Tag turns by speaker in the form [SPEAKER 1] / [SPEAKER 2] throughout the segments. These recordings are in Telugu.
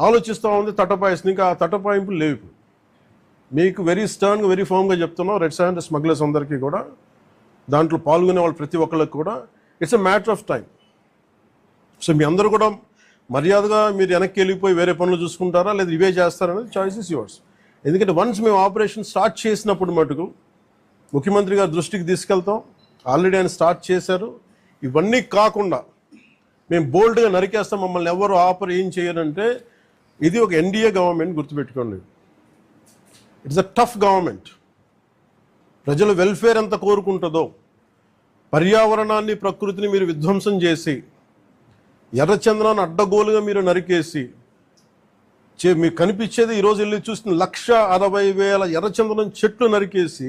[SPEAKER 1] ఆలోచిస్తూ ఉంది తటపాయిస్తుంది. ఇంకా ఆ తటపాయింపులు లేవు. మీకు వెరీ స్టర్న్గా వెరీ ఫర్మ్గా చెప్తున్నాం, రెడ్ శాండ్ స్మగ్లర్స్ అందరికీ కూడా, దాంట్లో పాల్గొనే వాళ్ళు ప్రతి ఒక్కరికి కూడా it's a matter of time. So మీ అందరూ కూడా మర్యాదగా మీరు వెనక్కి వెళ్ళిపోయి వేరే పనులు చూసుకుంటారా లేదా ఇవే చేస్తారనేది చాయిస్ ఇస్ యువర్స్. ఎందుకంటే వన్స్ మేము ఆపరేషన్ స్టార్ట్ చేసినప్పుడు మటుకు ముఖ్యమంత్రి గారి దృష్టికి తీసుకెళ్తాం. ఆల్రెడీ ఆయన స్టార్ట్ చేశారు. ఇవన్నీ కాకుండా మేము బోల్డ్గా నరికేస్తాం, మమ్మల్ని ఎవరు ఆపరు, ఏం చేయరంటే ఇది ఒక ఎన్డీఏ గవర్నమెంట్, గుర్తుపెట్టుకోండి. It's a tough government. ప్రజల వెల్ఫేర్ ఎంత కోరుకుంటుందో, పర్యావరణాన్ని ప్రకృతిని మీరు విధ్వంసం చేసి ఎర్రచందనాన్ని అడ్డగోలుగా మీరు నరికేసి మీకు కనిపించేది ఈరోజు వెళ్ళి చూస్తున్న 160,000 ఎర్రచందనం చెట్లు నరికేసి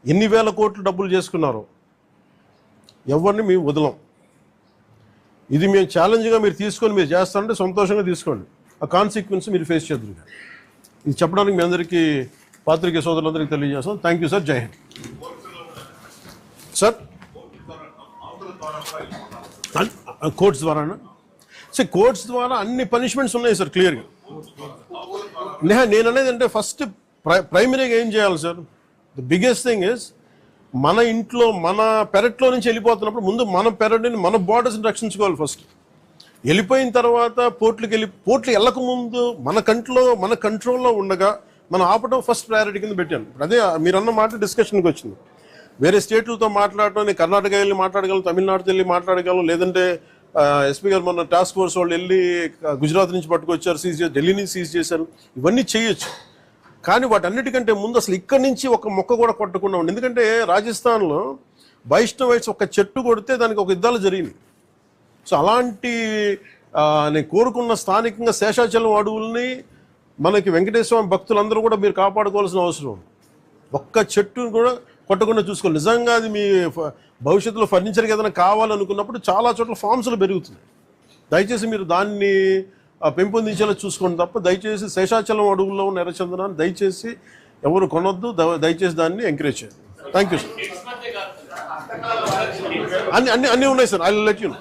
[SPEAKER 1] ఎన్ని వేల కోట్లు డబ్బులు చేసుకున్నారు. ఎవరిని మేము వదలం. ఇది మేము ఛాలెంజ్గా మీరు తీసుకొని మీరు చేస్తారంటే సంతోషంగా తీసుకోండి. ఆ కాన్సిక్వెన్స్ మీరు ఫేస్ చేద్దరు. ఇది చెప్పడానికి మీ అందరికీ పాత్రికేయ సోదరులందరికీ తెలియజేస్తాం. Thank you sir. Jai Hind. Sir courts ద్వారానా? సార్ కోర్ట్స్ ద్వారా అన్ని పనిష్మెంట్స్ ఉన్నాయి సార్ క్లియర్గా. నేను అనేది అంటే ఫస్ట్ ప్రైమరీగా ఏం చేయాలి sir? The biggest thing is మన ఇంట్లో మన పెరట్లో నుంచి వెళ్ళిపోతున్నప్పుడు ముందు మన పెరట్ని మన బార్డర్స్ని రక్షించుకోవాలి ఫస్ట్. వెళ్ళిపోయిన తర్వాత పోర్ట్లు వెళ్ళక ముందు మన కంట్రోల్లో ఉండగా మనం ఆపడం ఫస్ట్ ప్రయారిటీ కింద పెట్టాను. అదే మీరన్న మాట డిస్కషన్కి వచ్చింది. వేరే స్టేట్లతో మాట్లాడటం, నేను కర్ణాటక వెళ్ళి మాట్లాడగలను, తమిళనాడుతో వెళ్ళి మాట్లాడగలను, లేదంటే ఎస్పీ గారు మొన్న టాస్క్ ఫోర్స్ వాళ్ళు వెళ్ళి గుజరాత్ నుంచి పట్టుకొచ్చారు, సీజ్ చేసి ఢిల్లీ నుంచి సీజ్ చేశారు. ఇవన్నీ చేయొచ్చు. కానీ వాటన్నిటికంటే ముందు అసలు ఇక్కడి నుంచి ఒక మొక్క కూడా కొట్టకుండా ఉండి. ఎందుకంటే రాజస్థాన్లో వైష్ణవైట్స్ ఒక చెట్టు కొడితే దానికి ఒక యుద్ధాలు జరిగింది. సో అలాంటి నేను కోరుకున్న స్థానికంగా శేషాచలం అడవుల్ని మనకి వెంకటేశ్వర భక్తులందరూ కూడా మీరు కాపాడుకోవాల్సిన అవసరం ఉంది. ఒక్క చెట్టును కూడా కొట్టకుండా చూసుకోవాలి. నిజంగా అది మీ భవిష్యత్తులో ఫర్నిచర్కి ఏదైనా కావాలనుకున్నప్పుడు చాలా చోట్ల ఫామ్స్లు పెరుగుతున్నాయి. దయచేసి మీరు దాన్ని పెంపొందించేలా చూసుకోండి తప్ప దయచేసి శేషాచలం అడవుల్లో ఉన్న ఎర్రచందనాన్ని దయచేసి ఎవరు కొనొద్దు. దయచేసి దాన్ని ఎంకరేజ్ చేయండి. Thank you sir. అన్నీ ఉన్నాయి sir. I will let you know.